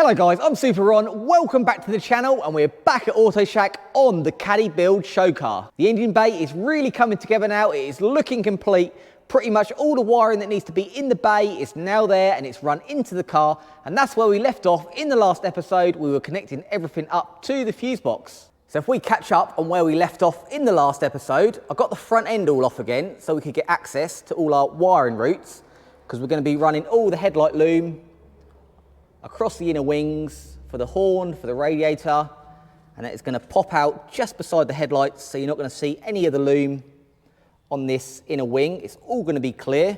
Hello guys, I'm Super Ron. Welcome back to the channel, and we're back at Autoshack on the Caddy build show car. The engine bay is really coming together now. It is looking complete. Pretty much all the wiring that needs to be in the bay is now there, and it's run into the car, and that's where we left off in the last episode. We were connecting everything up to the fuse box. So if we catch up on where we left off in the last episode, I got the front end all off again so we could get access to all our wiring routes, because we're going to be running all the headlight loom across the inner wings for the horn, for the radiator, and it's going to pop out just beside the headlights, so you're not going to see any of the loom on this inner wing. It's all going to be clear.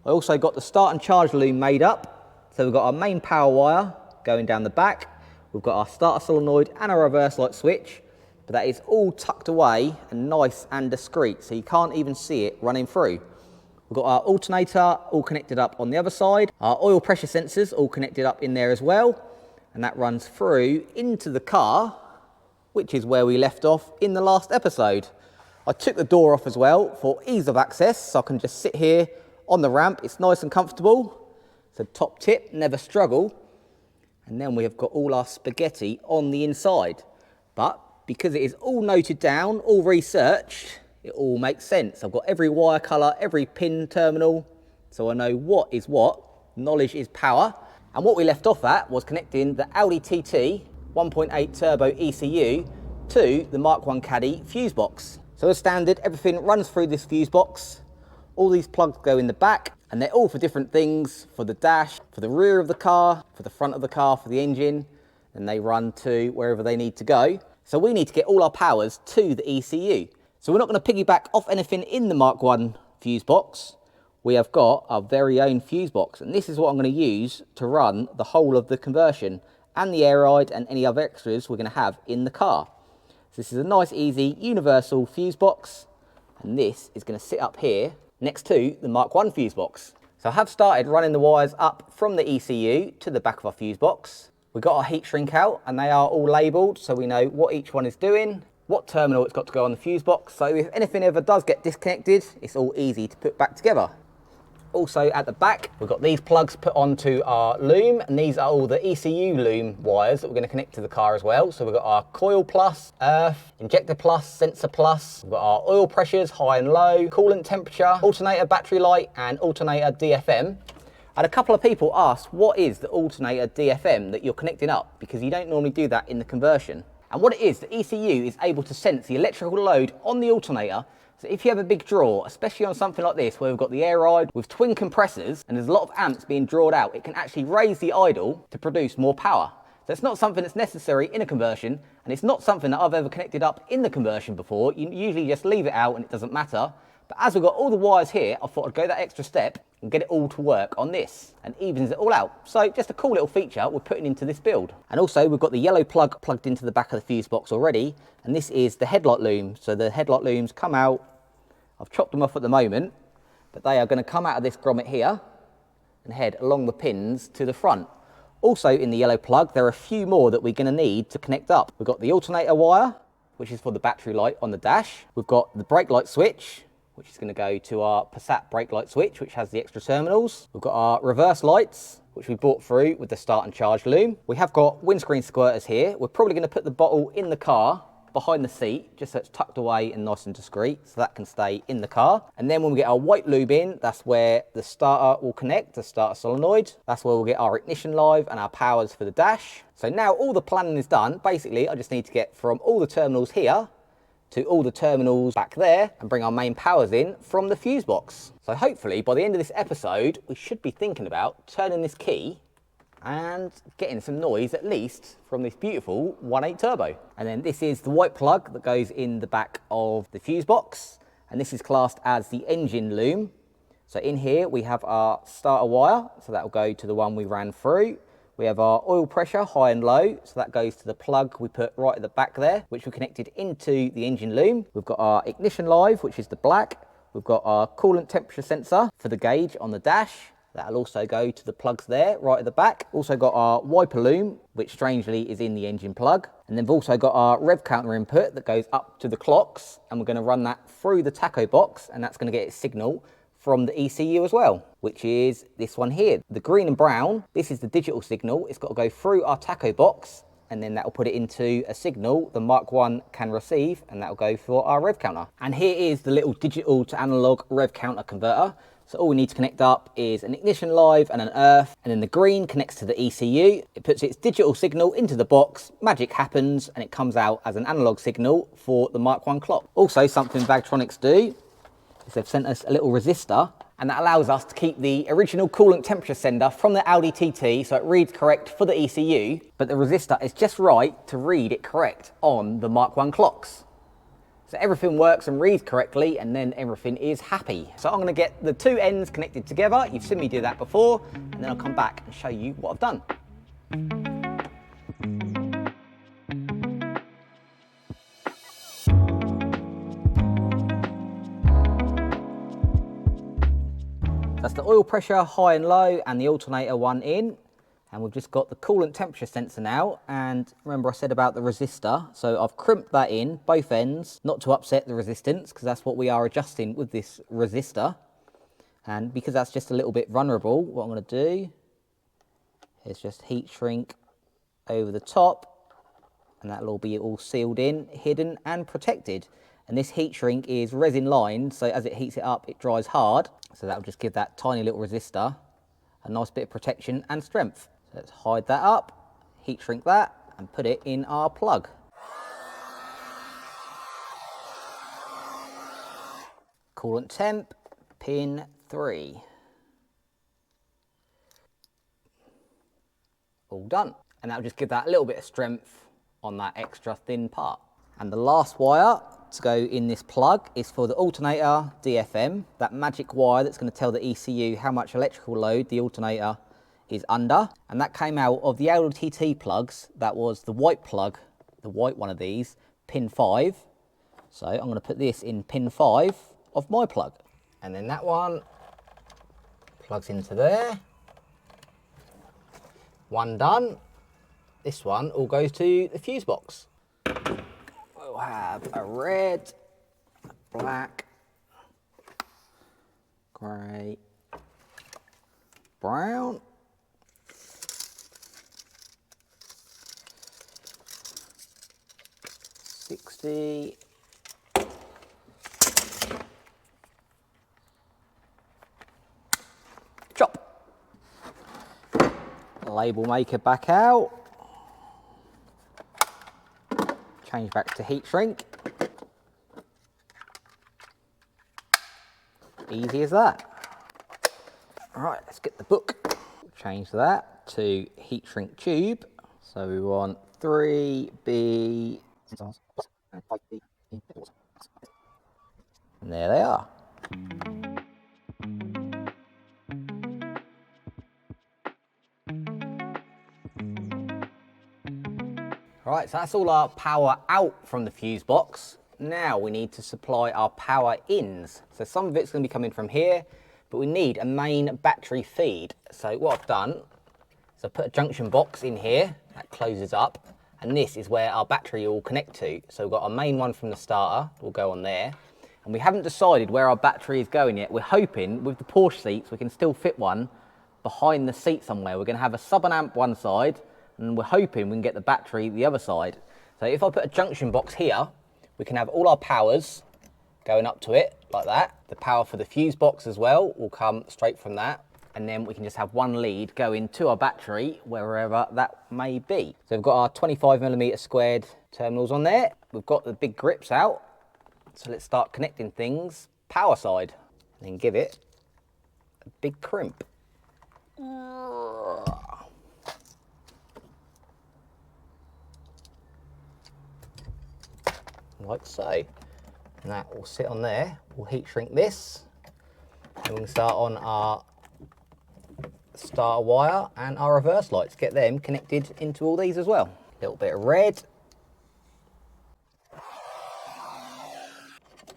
I also got the start and charge loom made up, so we've got our main power wire going down the back, we've got our starter solenoid and our reverse light switch, but that is all tucked away and nice and discreet, so you can't even see it running through. We've got our alternator all connected up on the other side, our oil pressure sensors all connected up in there as well, and that runs through into the car, which is where we left off in the last episode. I took the door off as well for ease of access, so I can just sit here on the ramp. It's nice and comfortable. It's a top tip, never struggle. And then we have got all our spaghetti on the inside. But because it is all noted down, all researched, it all makes sense. I've got every wire colour, every pin terminal, so I know what is what. Knowledge is power. And what we left off at was connecting the Audi TT 1.8 turbo ECU to the Mark 1 Caddy fuse box. So as standard, everything runs through this fuse box. All these plugs go in the back, and they're all for different things, for the dash, for the rear of the car, for the front of the car, for the engine, and they run to wherever they need to go. So we need to get all our powers to the ECU. So we're not going to piggyback off anything in the Mark 1 fuse box. We have got our very own fuse box, and this is what I'm going to use to run the whole of the conversion and the air ride and any other extras we're going to have in the car. So this is a nice, easy, universal fuse box, and this is going to sit up here next to the Mark 1 fuse box. So I have started running the wires up from the ECU to the back of our fuse box. We've got our heat shrink out, and they are all labelled, so we know what each one is doing, what terminal it's got to go on the fuse box, so if anything ever does get disconnected, it's all easy to put back together. Also at the back, we've got these plugs put onto our loom, and these are all the ECU loom wires that we're going to connect to the car as well. So we've got our coil plus, earth, injector plus, sensor plus, we've got our oil pressures, high and low, coolant temperature, alternator battery light, and alternator DFM. And a couple of people asked, what is the alternator DFM that you're connecting up? Because you don't normally do that in the conversion. And what it is, the ECU is able to sense the electrical load on the alternator. So if you have a big draw, especially on something like this, where we've got the air ride with twin compressors and there's a lot of amps being drawn out, it can actually raise the idle to produce more power. So it's not something that's necessary in a conversion, and it's not something that I've ever connected up in the conversion before. You usually just leave it out and it doesn't matter. But as we've got all the wires here, I thought I'd go that extra step and get it all to work on this, and evens it all out. So just a cool little feature we're putting into this build. And also we've got the yellow plug plugged into the back of the fuse box already, and this is the headlight loom. So the headlight looms come out, I've chopped them off at the moment, but they are going to come out of this grommet here and head along the pins to the front. Also in the yellow plug, there are a few more that we're going to need to connect up. We've got the alternator wire, which is for the battery light on the dash. We've got the brake light switch, which is going to go to our Passat brake light switch, which has the extra terminals. We've got our reverse lights, which we brought through with the start and charge loom. We have got windscreen squirters here. We're probably going to put the bottle in the car behind the seat, just so it's tucked away and nice and discreet, so that can stay in the car. And then when we get our white lube in, that's where the starter will connect, the starter solenoid. That's where we'll get our ignition live and our powers for the dash. So now all the planning is done. Basically, I just need to get from all the terminals here to all the terminals back there and bring our main powers in from the fuse box. So hopefully by the end of this episode, we should be thinking about turning this key and getting some noise at least from this beautiful 1.8 turbo. And then this is the white plug that goes in the back of the fuse box, and this is classed as the engine loom. So in here we have our starter wire, so that will go to the one we ran through. We have our oil pressure, high and low, so that goes to the plug we put right at the back there, which we connected into the engine loom. We've got our ignition live, which is the black. We've got our coolant temperature sensor for the gauge on the dash. That'll also go to the plugs there, right at the back. Also got our wiper loom, which strangely is in the engine plug. And then we've also got our rev counter input that goes up to the clocks, and we're going to run that through the tacho box, and that's going to get its signal from the ECU as well, which is this one here. The green and brown, this is the digital signal. It's got to go through our tacho box, and then that will put it into a signal the Mark 1 can receive, and that will go for our rev counter. And here is the little digital to analog rev counter converter. So all we need to connect up is an ignition live and an earth, and then the green connects to the ECU. It puts its digital signal into the box, magic happens, and it comes out as an analog signal for the Mark 1 clock. Also, something Vagtronics do is they've sent us a little resistor, and that allows us to keep the original coolant temperature sender from the Audi TT, so it reads correct for the ECU, but the resistor is just right to read it correct on the Mark 1 clocks. So everything works and reads correctly, and then everything is happy. So I'm going to get the two ends connected together. You've seen me do that before, and then I'll come back and show you what I've done. That's the oil pressure high and low and the alternator one in. And we've just got the coolant temperature sensor now, and remember I said about the resistor, so I've crimped that in both ends, not to upset the resistance, because that's what we are adjusting with this resistor. And because that's just a little bit vulnerable, what I'm going to do is just heat shrink over the top, and that'll all be all sealed in, hidden and protected. And this heat shrink is resin lined, so as it heats it up it dries hard, so that'll just give that tiny little resistor a nice bit of protection and strength. Let's hide that up, heat shrink that, and put it in our plug. Coolant temp, pin 3. All done. And that'll just give that a little bit of strength on that extra thin part. And the last wire to go in this plug is for the alternator DFM, that magic wire that's going to tell the ECU how much electrical load the alternator is under, and that came out of the Audi TT plugs. That was the white plug, the white one of these, pin 5. So I'm going to put this in pin 5 of my plug, and then that one plugs into there. One done. This one all goes to the fuse box. We'll have a red, a black, grey, brown, 60, chop. Label maker back out, change back to heat shrink. Easy as that. All right, let's get the book. Change that to heat shrink tube. So we want 3B, and there they are. Right, so that's all our power out from the fuse box. Now we need to supply our power ins. So some of it's going to be coming from here, but we need a main battery feed. So what I've done is I've put a junction box in here that closes up, and this is where our battery will connect to. So we've got our main one from the starter, will go on there. And we haven't decided where our battery is going yet. We're hoping with the Porsche seats we can still fit one behind the seat somewhere. We're going to have a sub-amp one side, and we're hoping we can get the battery the other side. So if I put a junction box here, we can have all our powers going up to it like that. The power for the fuse box as well will come straight from that. And then we can just have one lead going to our battery wherever that may be. So we've got our 25mm squared terminals on there. We've got the big grips out. So let's start connecting things power side, and then give it a big crimp. Like so. And that will sit on there. We'll heat shrink this, and we can start on our starter wire and our reverse lights. Get them connected into all these as well. A little bit of red.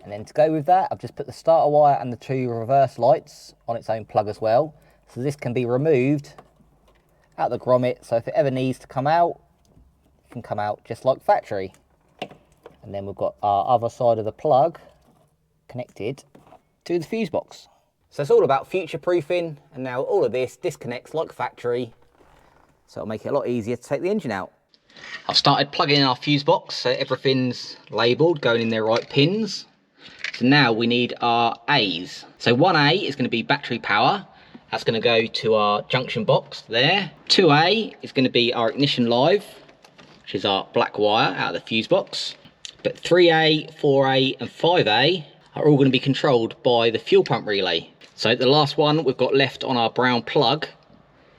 And then to go with that, I've just put the starter wire and the two reverse lights on its own plug as well. So this can be removed out the grommet, so if it ever needs to come out, it can come out just like factory. And then we've got our other side of the plug connected to the fuse box. So it's all about future-proofing, and now all of this disconnects like factory, so it'll make it a lot easier to take the engine out. I've started plugging in our fuse box, so everything's labelled, going in their right pins. So now we need our A's. So 1A is going to be battery power. That's going to go to our junction box there. 2A is going to be our ignition live, which is our black wire out of the fuse box. But 3A, 4A and 5A are all going to be controlled by the fuel pump relay. So the last one we've got left on our brown plug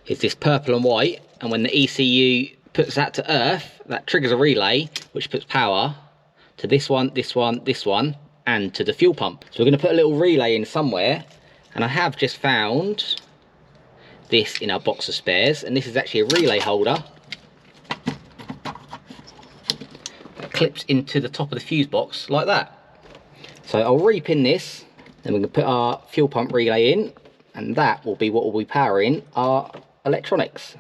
is this purple and white, and when the ECU puts that to earth, that triggers a relay which puts power to this one, this one, this one, and to the fuel pump. So we're going to put a little relay in somewhere, and I have just found this in our box of spares, and this is actually a relay holder that clips into the top of the fuse box like that. So I'll repin this, then we can put our fuel pump relay in, and that will be what will be powering our electronics.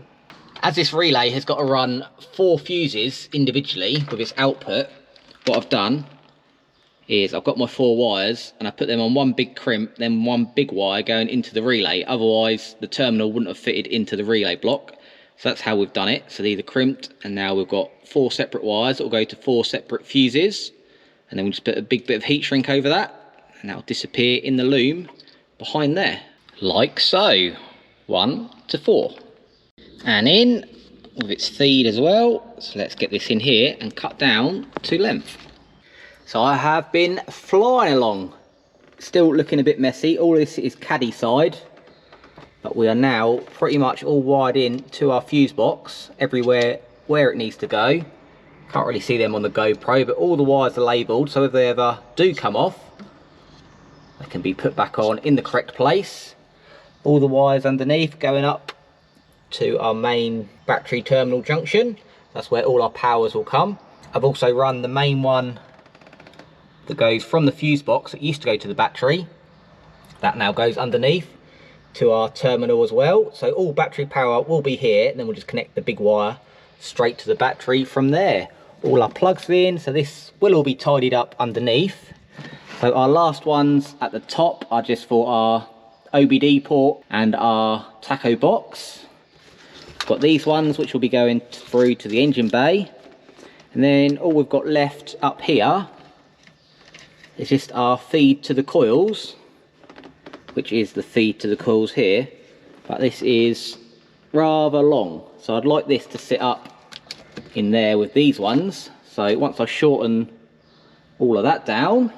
As this relay has got to run 4 fuses individually with its output, what I've done is I've got my 4 wires and I put them on one big crimp, then one big wire going into the relay. Otherwise the terminal wouldn't have fitted into the relay block. So that's how we've done it. So these are crimped, and now we've got 4 separate wires that will go to 4 separate fuses, and then we just put a big bit of heat shrink over that, and that'll disappear in the loom behind there, like so. 1 to 4, and in with its feed as well. So let's get this in here and cut down to length. So I have been flying along, still looking a bit messy. All this is CADDY side, but we are now pretty much all wired in to our fuse box everywhere where it needs to go. Can't really see them on the GoPro, but all the wires are labelled, so if they ever do come off, they can be put back on in the correct place. All the wires underneath going up to our main battery terminal junction. That's where all our powers will come. I've also run the main one that goes from the fuse box that used to go to the battery. That now goes underneath to our terminal as well. So all battery power will be here, and then we'll just connect the big wire straight to the battery from there. All our plugs in, so this will all be tidied up underneath. So our last ones at the top are just for our OBD port and our tacho box. Got these ones which will be going through to the engine bay, and then all we've got left up here is just our feed to the coils, which is the feed to the coils here, but this is rather long, so I'd like this to sit up in there with these ones. So once I shorten all of that down,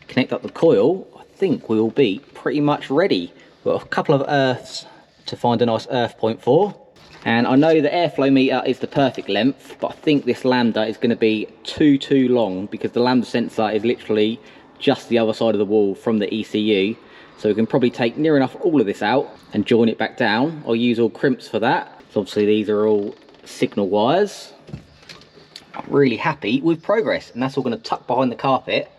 connect up the coil, I think we will be pretty much ready. We've got a couple of earths to find a nice earth point for, and I know the airflow meter is the perfect length, but I think this lambda is going to be too long, because the lambda sensor is literally just the other side of the wall from the ECU. So we can probably take near enough all of this out and join it back down. I'll use all crimps for that. So obviously these are all signal wires. I'm really happy with progress, and that's all going to tuck behind the carpet,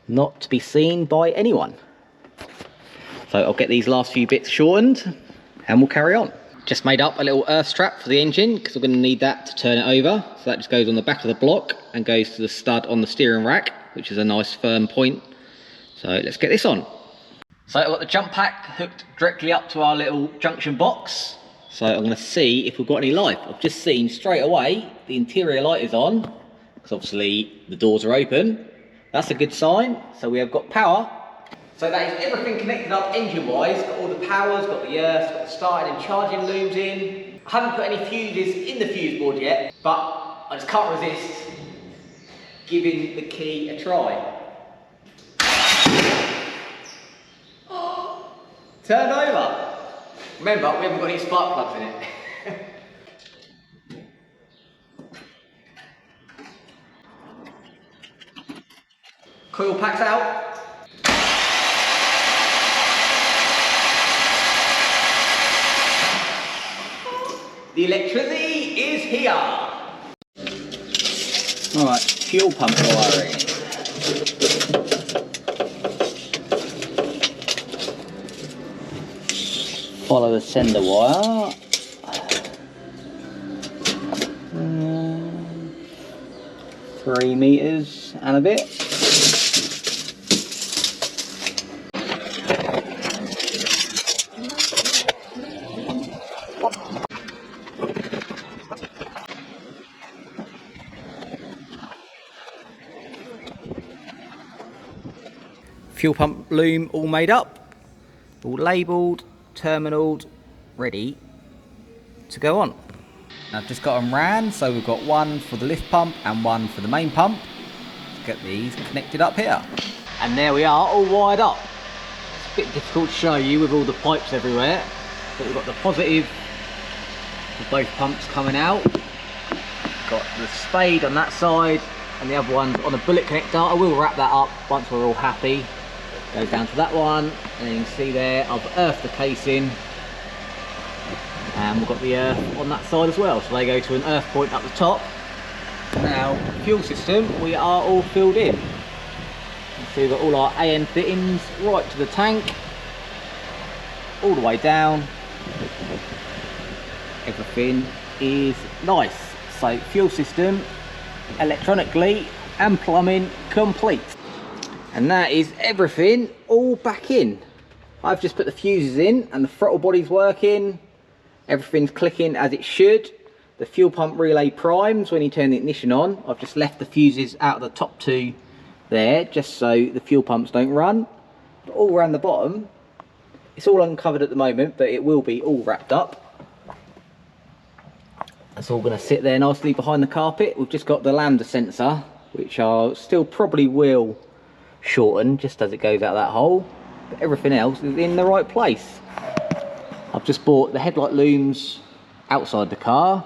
not to be seen by anyone. So I'll get these last few bits shortened and we'll carry on. Just made up a little earth strap for the engine, because we're going to need that to turn it over. So that just goes on the back of the block and goes to the stud on the steering rack, which is a nice firm point. So let's get this on. So I've got the jump pack hooked directly up to our little junction box. So I'm going to see if we've got any light. I've just seen straight away the interior light is on, because obviously the doors are open. That's a good sign. So we have got power. So that is everything connected up engine-wise. Got all the powers, got the earth, got the starting and charging looms in. I haven't put any fuses in the fuse board yet, but I just can't resist giving the key a try. Turned over. Remember, we haven't got any spark plugs in it. Coil packs out. The electricity is here. Alright, fuel pump wiring. Follow the sender wire. 3 meters and a bit. fuel pump loom all made up, all labelled, terminaled, ready to go on. I've just got them ran, so we've got one for the lift pump and one for the main pump. Let's get these connected up here. And there we are, all wired up. It's a bit difficult to show you with all the pipes everywhere, but we've got the positive for both pumps coming out. Got the spade on that side and the other one's on a bullet connector. I will wrap that up once we're all happy. Goes down to that one, and you can see there I've earthed the casing, and we've got the earth on that side as well, so they go to an earth point up the top. Now, fuel system, we are all filled in. So we've got all our AN fittings right to the tank, all the way down. Everything is nice. So fuel system, electronically and plumbing complete. And that is everything all back in. I've just put the fuses in and the throttle body's working. Everything's clicking as it should. The fuel pump relay primes when you turn the ignition on. I've just left the fuses out of the top two there just so the fuel pumps don't run. But all around the bottom, it's all uncovered at the moment, but it will be all wrapped up. It's all going to sit there nicely behind the carpet. We've just got the lambda sensor, which I still probably will shorten just as it goes out that hole, but everything else is in the right place. I've just bought the headlight looms outside the car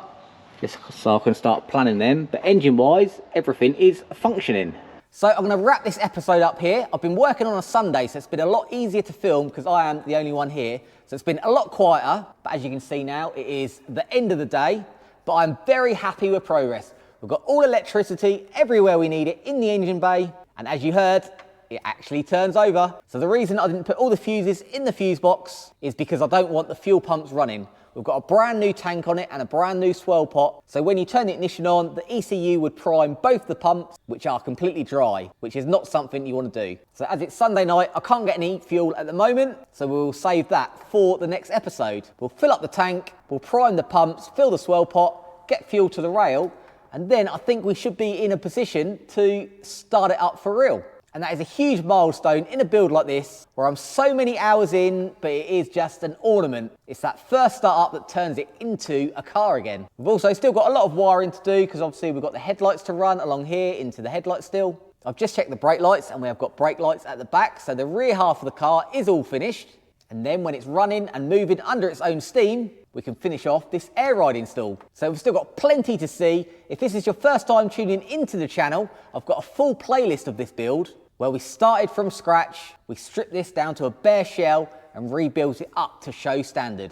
just so I can start planning them, but engine wise everything is functioning. So I'm going to wrap this episode up here. I've been working on a Sunday, so it's been a lot easier to film because I am the only one here, so it's been a lot quieter, but as you can see now it is the end of the day, but I'm very happy with progress. We've got all electricity everywhere we need it in the engine bay, and as you heard, it actually turns over. So the reason I didn't put all the fuses in the fuse box is because I don't want the fuel pumps running. We've got a brand new tank on it and a brand new swirl pot. So when you turn the ignition on, the ECU would prime both the pumps, which are completely dry, which is not something you want to do. So as it's Sunday night, I can't get any fuel at the moment, so we'll save that for the next episode. We'll fill up the tank, we'll prime the pumps, fill the swirl pot, get fuel to the rail, and then I think we should be in a position to start it up for real. And that is a huge milestone in a build like this, where I'm so many hours in, but it is just an ornament. It's that first start-up that turns it into a car again. We've also still got a lot of wiring to do, because obviously we've got the headlights to run along here into the headlights still. I've just checked the brake lights, and we have got brake lights at the back, so the rear half of the car is all finished. And then when it's running and moving under its own steam, we can finish off this air ride install. So we've still got plenty to see. If this is your first time tuning into the channel, I've got a full playlist of this build, where we started from scratch, we stripped this down to a bare shell and rebuilt it up to show standard.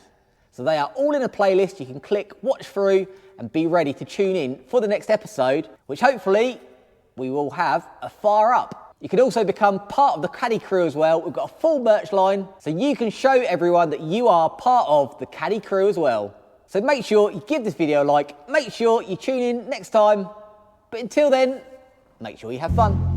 So they are all in a playlist. You can click watch through and be ready to tune in for the next episode, which hopefully we will have a fire up. You can also become part of the Caddy crew as well. We've got a full merch line, so you can show everyone that you are part of the Caddy crew as well. So make sure you give this video a like, make sure you tune in next time, but until then, make sure you have fun.